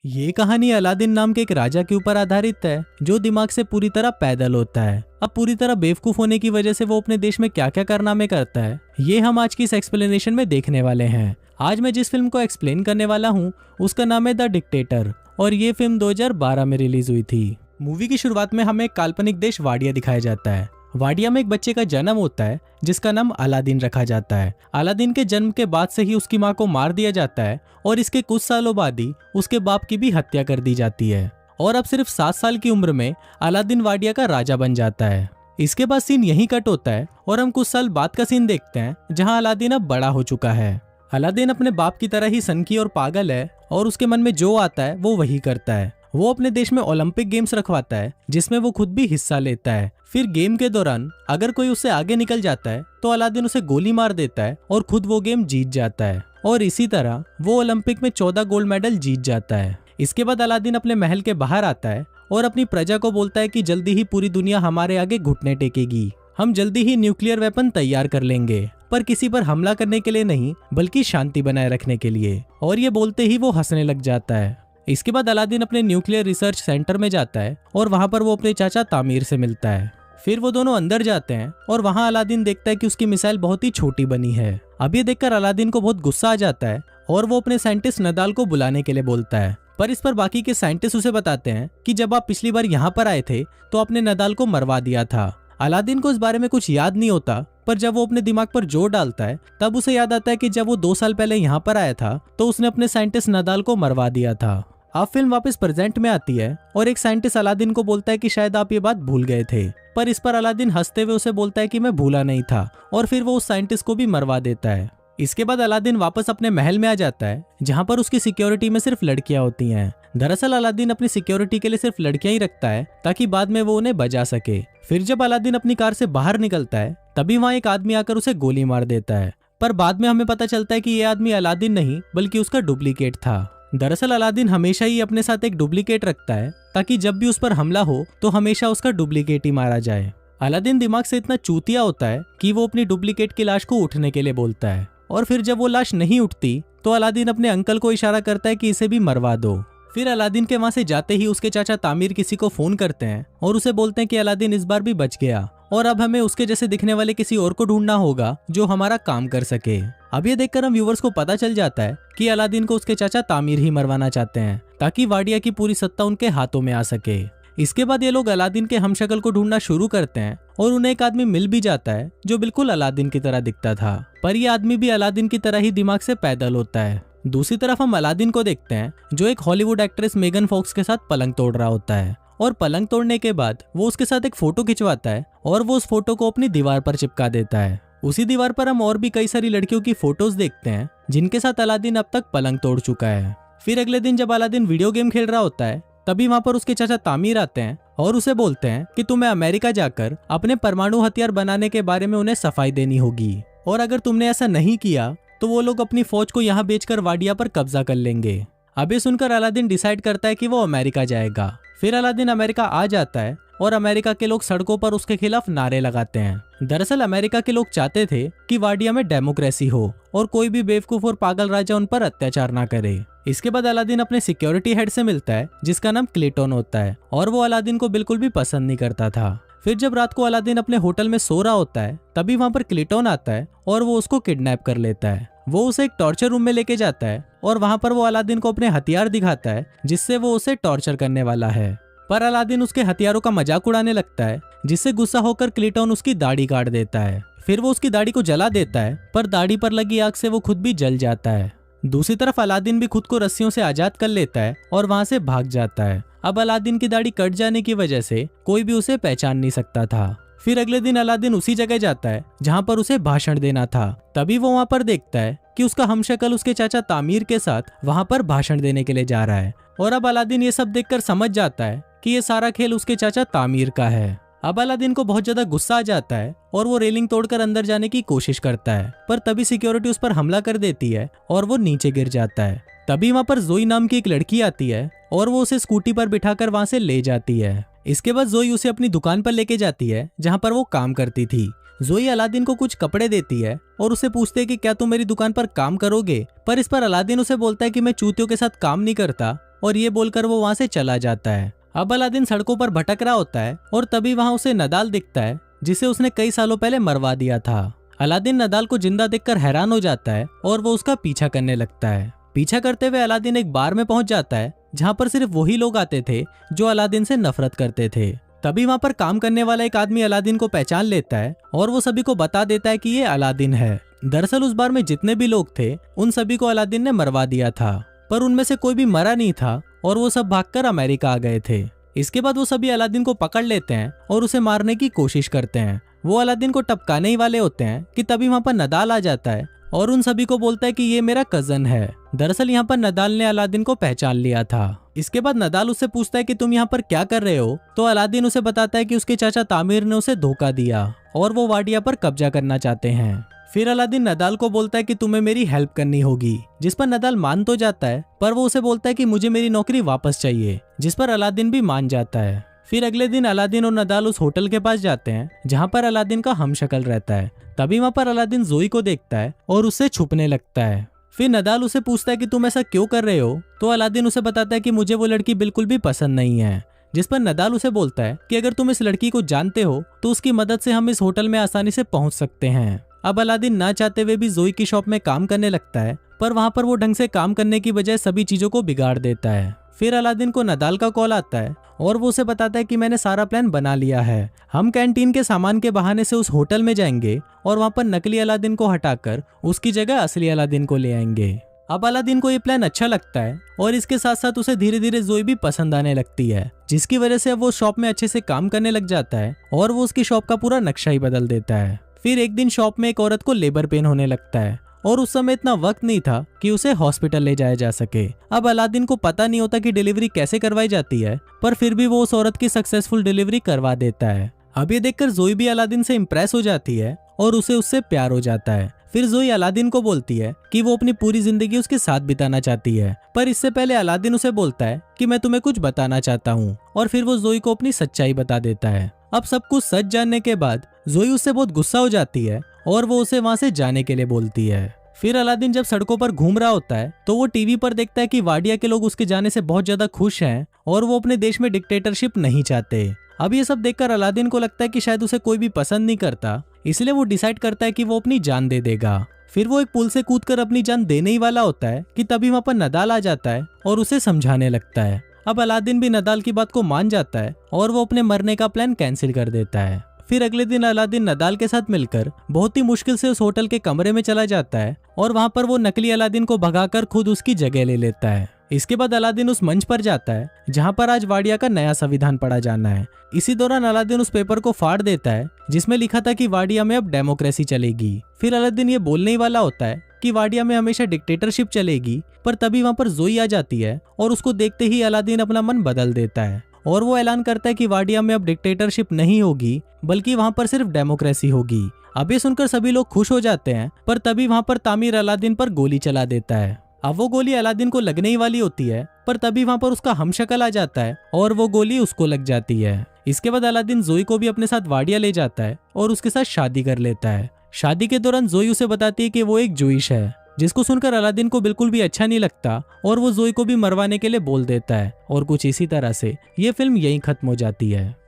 ये कहानी अलादीन नाम के एक राजा के ऊपर आधारित है जो दिमाग से पूरी तरह पैदल होता है। अब पूरी तरह बेवकूफ होने की वजह से वो अपने देश में क्या क्या कारनामे करता है ये हम आज की इस एक्सप्लेनेशन में देखने वाले हैं। आज मैं जिस फिल्म को एक्सप्लेन करने वाला हूँ उसका नाम है द डिक्टेटर और ये फिल्म 2012 में रिलीज हुई थी। मूवी की शुरुआत में हमें एक काल्पनिक देश वाडिया दिखाया जाता है। वाडिया में एक बच्चे का जन्म होता है जिसका नाम अलादीन रखा जाता है। अलादीन के जन्म के बाद से ही उसकी माँ को मार दिया जाता है और इसके कुछ सालों बाद ही उसके बाप की भी हत्या कर दी जाती है और अब सिर्फ 7 साल की उम्र में अलादीन वाडिया का राजा बन जाता है। इसके बाद सीन यहीं कट होता है और हम कुछ साल बाद का सीन देखते हैं जहाँ अलादीन अब बड़ा हो चुका है। अलादीन अपने बाप की तरह ही सनकी और पागल है और उसके मन में जो आता है वो वही करता है। वो अपने देश में ओलंपिक गेम्स रखवाता है जिसमें वो खुद भी हिस्सा लेता है। फिर गेम के दौरान अगर कोई उससे आगे निकल जाता है तो अलादीन उसे गोली मार देता है और खुद वो गेम जीत जाता है और इसी तरह वो ओलंपिक में 14 गोल्ड मेडल जीत जाता है। इसके बाद अलादीन अपने महल के बाहर आता है और अपनी प्रजा को बोलता है कि जल्दी ही पूरी दुनिया हमारे आगे घुटने टेकेगी। हम जल्दी ही न्यूक्लियर वेपन तैयार कर लेंगे, पर किसी पर हमला करने के लिए नहीं बल्कि शांति बनाए रखने के लिए। और ये बोलते ही वो हंसने लग जाता है। इसके बाद अलादीन अपने न्यूक्लियर रिसर्च सेंटर में जाता है और वहां पर वो अपने चाचा तामीर से मिलता है। फिर वो दोनों अंदर जाते हैं और वहां अलादीन देखता है कि उसकी मिसाइल बहुत ही छोटी बनी है। अब ये देखकर अलादीन को बहुत गुस्सा आ जाता है और वो अपने साइंटिस्ट नदाल को बुलाने के लिए बोलता है। पर इस पर बाकी के साइंटिस्ट उसे बताते हैं कि जब आप पिछली बार यहाँ पर आए थे तो आपने नदाल को मरवा दिया था। अलादीन को इस बारे में कुछ याद नहीं होता, पर जब वो अपने दिमाग पर जोर डालता है तब उसे याद आता है कि जब वो 2 साल पहले यहाँ पर आया था तो उसने अपने साइंटिस्ट नदाल को मरवा दिया था। अब फिल्म वापस प्रेजेंट में आती है और एक साइंटिस्ट अलादीन को बोलता है कि शायद आप ये बात भूल गए थे, पर इस पर अलादीन हंसते हुए उसे बोलता है कि मैं भूला नहीं था और फिर वो उस साइंटिस्ट को भी मरवा देता है। इसके बाद अलादीन वापस अपने महल में आ जाता है जहाँ पर उसकी सिक्योरिटी में सिर्फ लड़कियां होती हैं। दरअसल अलादीन अपनी सिक्योरिटी के लिए सिर्फ लड़कियां ही रखता है ताकि बाद में वो उन्हें बचा सके। फिर जब अलादीन अपनी कार से बाहर निकलता है तभी वहाँ एक आदमी आकर उसे गोली मार देता है, पर बाद में हमें पता चलता है कि ये आदमी अलादीन नहीं बल्कि उसका डुप्लीकेट था। दरअसल अलादीन हमेशा ही अपने साथ एक डुप्लीकेट रखता है ताकि जब भी उस पर हमला हो तो हमेशा उसका डुप्लीकेट ही मारा जाए। अलादीन दिमाग से इतना चूतिया होता है कि वो अपनी डुप्लीकेट की लाश को उठने के लिए बोलता है और फिर जब वो लाश नहीं उठती तो अलादीन अपने अंकल को इशारा करता है कि इसे भी मरवा दो। फिर अलादीन के वहां से जाते ही उसके चाचा तामीर किसी को फोन करते हैं और उसे बोलते हैं कि अलादीन इस बार भी बच गया और अब हमें उसके जैसे दिखने वाले किसी और को ढूंढना होगा जो हमारा काम कर सके। अब ये देखकर हम व्यूवर्स को पता चल जाता है कि अलादीन को उसके चाचा तामीर ही मरवाना चाहते हैं ताकि वाडिया की पूरी सत्ता उनके हाथों में आ सके। इसके बाद ये लोग अलादीन के हमशक्ल को ढूंढना शुरू करते हैं और उन्हें एक आदमी मिल भी जाता है जो बिल्कुल अलादीन की तरह दिखता था, पर यह आदमी भी अलादीन की तरह ही दिमाग से पैदल होता है। दूसरी तरफ हम अलादीन को देखते हैं जो एक हॉलीवुड एक्ट्रेस मेगन फॉक्स के साथ पलंग तोड़ रहा होता है और पलंग तोड़ने के बाद वो उसके साथ एक फोटो खिंचवाता है और वो उस फोटो को अपनी दीवार पर चिपका देता है। उसी दीवार पर हम और भी कई सारी लड़कियों की फोटोज देखते हैं जिनके साथ अलादीन अब तक पलंग तोड़ चुका है। फिर अगले दिन जब अलादीन वीडियो गेम खेल रहा होता है तभी वहाँ पर उसके चाचा तामीर आते हैं और उसे बोलते हैं कि तुम्हें अमेरिका जाकर अपने परमाणु हथियार बनाने के बारे में उन्हें सफाई देनी होगी और अगर तुमने ऐसा नहीं किया तो वो लोग अपनी फौज को यहाँ बेचकर वाडिया पर कब्जा कर लेंगे। अब ये सुनकर अलादीन डिसाइड करता है कि वो अमेरिका जाएगा। फिर अलादीन अमेरिका आ जाता है और अमेरिका के लोग सड़कों पर उसके खिलाफ नारे लगाते हैं। दरअसल अमेरिका के लोग चाहते थे कि वाडिया में डेमोक्रेसी हो और कोई भी बेवकूफ और पागल राजा उन पर अत्याचार ना करे। इसके बाद अलादीन अपने सिक्योरिटी हेड से मिलता है जिसका नाम क्लेटन होता है और वो अलादीन को बिल्कुल भी पसंद नहीं करता था। फिर जब रात को अलादीन अपने होटल में सो रहा होता है तभी वहाँ पर क्लेटन आता है और वो उसको किडनैप कर लेता है। वो उसे एक टॉर्चर रूम में लेके जाता है और वहाँ पर वो अलादीन को अपने हथियार दिखाता है जिससे वो उसे टॉर्चर करने वाला है, पर अलादीन उसके हथियारों का मजाक उड़ाने लगता है जिससे गुस्सा होकर क्लेटन उसकी दाढ़ी काट देता है। फिर वो उसकी दाढ़ी को जला देता है पर दाढ़ी पर लगी आग से वो खुद भी जल जाता है। दूसरी तरफ अलादीन भी खुद को रस्सियों से आजाद कर लेता है और वहां से भाग जाता है। अब अलादीन की दाढ़ी कट जाने की वजह से कोई भी उसे पहचान नहीं सकता था। फिर अगले दिन अलादीन उसी जगह जाता है जहाँ पर उसे भाषण देना था। तभी वो वहाँ पर देखता है कि उसका हमशक्ल उसके चाचा तामीर के साथ वहाँ पर भाषण देने के लिए जा रहा है और अब अलादीन ये सब देखकर समझ जाता है कि ये सारा खेल उसके चाचा तामीर का है। अब अलादीन को बहुत ज्यादा गुस्सा आ जाता है और वो रेलिंग तोड़कर अंदर जाने की कोशिश करता है, पर तभी सिक्योरिटी उस पर हमला कर देती है और वो नीचे गिर जाता है। तभी वहाँ पर जोई नाम की एक लड़की आती है और वो उसे स्कूटी पर बिठाकर वहाँ से ले जाती है। इसके बाद जोई उसे अपनी दुकान पर लेके जाती है जहाँ पर वो काम करती थी। जोई अलादीन को कुछ कपड़े देती है और उसे पूछते है कि क्या तुम मेरी दुकान पर काम करोगे, पर इस पर अलादीन उसे बोलता है कि मैं चूतियों के साथ काम नहीं करता और ये बोलकर वो वहाँ से चला जाता है। अब अलादीन सड़कों पर भटक रहा होता है और तभी वहाँ उसे नदाल दिखता है, जिसे उसने कई सालों पहले मरवा दिया था। अलादीन नदाल को जिंदा देखकर हैरान हो जाता है और वो उसका पीछा करने लगता है। पीछा करते हुए अलादीन एक बार में पहुंच जाता है जहाँ पर सिर्फ वही लोग आते थे जो अलादीन से नफरत करते थे। तभी वहाँ पर काम करने वाला एक आदमी अलादीन को पहचान लेता है और वो सभी को बता देता है कि ये अलादीन है। दरअसल उस बार में जितने भी लोग थे उन सभी को अलादीन ने मरवा दिया था, पर उनमें से कोई भी मरा नहीं था और वो सब भागकर अमेरिका आ गए थे। इसके बाद वो सभी अलादीन को पकड़ लेते हैं और उसे मारने की कोशिश करते हैं। वो अलादीन को टपकाने ही वाले होते हैं कि तभी वहाँ पर नदाल आ जाता है और उन सभी को बोलता है कि ये मेरा कजन है। दरअसल यहाँ पर नदाल ने अलादीन को पहचान लिया था। इसके बाद नदाल उससे पूछता है कि तुम यहाँ पर क्या कर रहे हो, तो अलादीन उसे बताता है कि उसके चाचा तामिर ने उसे धोखा दिया और वो वाडिया पर कब्जा करना चाहते हैं। फिर अलादीन नदाल को बोलता है कि तुम्हें मेरी हेल्प करनी होगी, जिस पर नदाल मान तो जाता है, पर वो उसे बोलता है कि मुझे मेरी नौकरी वापस चाहिए, जिस पर अलादीन भी मान जाता है। फिर अगले दिन अलादीन और नदाल उस होटल के पास जाते हैं जहाँ पर अलादीन का हमशक्ल रहता है। तभी वहाँ पर अलादीन जोई को देखता है और उससे छुपने लगता है। फिर नदाल उसे पूछता है कि तुम ऐसा क्यों कर रहे हो, तो अलादीन उसे बताता है कि मुझे वो लड़की बिल्कुल भी पसंद नहीं है, जिस पर नदाल उसे बोलता है कि अगर तुम इस लड़की को जानते हो तो उसकी मदद से हम इस होटल में आसानी से पहुंच सकते हैं। अब अलादीन ना चाहते हुए भी जोई की शॉप में काम करने लगता है, पर वहाँ पर वो ढंग से काम करने की बजाय सभी चीजों को बिगाड़ देता है। फिर अलादीन को नदाल का कॉल आता है और वो उसे बताता है कि मैंने सारा प्लान बना लिया है। हम कैंटीन के सामान के बहाने से उस होटल में जाएंगे और वहाँ पर नकली अलादीन को हटाकर उसकी जगह असली अलादीन को ले आएंगे। अब अलादीन को ये प्लान अच्छा लगता है और इसके साथ साथ उसे धीरे धीरे जोई भी पसंद आने लगती है, जिसकी वजह से वो शॉप में अच्छे से काम करने लग जाता है और वो उसकी शॉप का पूरा नक्शा ही बदल देता है। फिर एक दिन शॉप में एक औरत को लेबर पेन होने लगता है और उस समय इतना वक्त नहीं था कि उसे हॉस्पिटल ले जाया जा सके। अब अलादीन को पता नहीं होता कि डिलीवरी कैसे करवाई जाती है, पर फिर भी वो उस औरत की सक्सेसफुल डिलीवरी करवा देता है। अब ये देखकर जोई भी अलादीन से इम्प्रेस हो जाती है और उसे उससे प्यार हो जाता है। फिर जोई अलादीन को बोलती है कि वो अपनी पूरी जिंदगी उसके साथ बिताना चाहती है, पर इससे पहले अलादीन उसे बोलता है कि मैं तुम्हें कुछ बताना चाहता हूँ, और फिर वो जोई को अपनी सच्चाई बता देता है। अब सब कुछ सच जानने के बाद जोई उससे बहुत गुस्सा हो जाती है और वो उसे वहाँ से जाने के लिए बोलती है। फिर अलादीन जब सड़कों पर घूम रहा होता है तो वो टीवी पर देखता है कि वाडिया के लोग उसके जाने से बहुत ज्यादा खुश हैं और वो अपने देश में डिक्टेटरशिप नहीं चाहते। अब ये सब देखकर अलादीन को लगता है कि शायद उसे कोई भी पसंद नहीं करता, इसलिए वो डिसाइड करता है कि वो अपनी जान दे देगा। फिर वो एक पुल से कूदकर अपनी जान देने ही वाला होता है कि तभी वहाँ पर नदाल आ जाता है और उसे समझाने लगता है। अब अलादीन भी नदाल की बात को मान जाता है और वो अपने मरने का प्लान कैंसिल कर देता है। फिर अगले दिन अलादीन नदाल के साथ मिलकर बहुत ही मुश्किल से उस होटल के कमरे में चला जाता है और वहाँ पर वो नकली अलादीन को भगाकर खुद उसकी जगह ले लेता है। इसके बाद अलादीन उस मंच पर जाता है जहाँ पर आज वाडिया का नया संविधान पढ़ा जाना है। इसी दौरान अलादीन उस पेपर को फाड़ देता है जिसमें लिखा था कि वाडिया में अब डेमोक्रेसी चलेगी। फिर अलादीन ये बोलने ही वाला होता है कि वाडिया में हमेशा डिक्टेटरशिप चलेगी, पर तभी वहाँ पर जोई आ जाती है और उसको देखते ही अलादीन अपना मन बदल देता है और वो ऐलान करता है कि वाडिया में अब डिक्टेटरशिप नहीं होगी, बल्कि वहाँ पर सिर्फ डेमोक्रेसी होगी। अब ये सुनकर सभी लोग खुश हो जाते हैं, पर तभी वहाँ पर तामिर अलादीन पर गोली चला देता है। अब वो गोली अलादीन को लगने ही वाली होती है, पर तभी वहाँ पर उसका हमशक्ल आ जाता है और वो गोली उसको लग जाती है। इसके बाद अलादीन जोई को भी अपने साथ वाडिया ले जाता है और उसके साथ शादी कर लेता है। शादी के दौरान जोई उसे बताती है कि वो एक जूइश है, जिसको सुनकर अलादीन को बिल्कुल भी अच्छा नहीं लगता और वो जोई को भी मरवाने के लिए बोल देता है। और कुछ इसी तरह से ये फिल्म यहीं खत्म हो जाती है।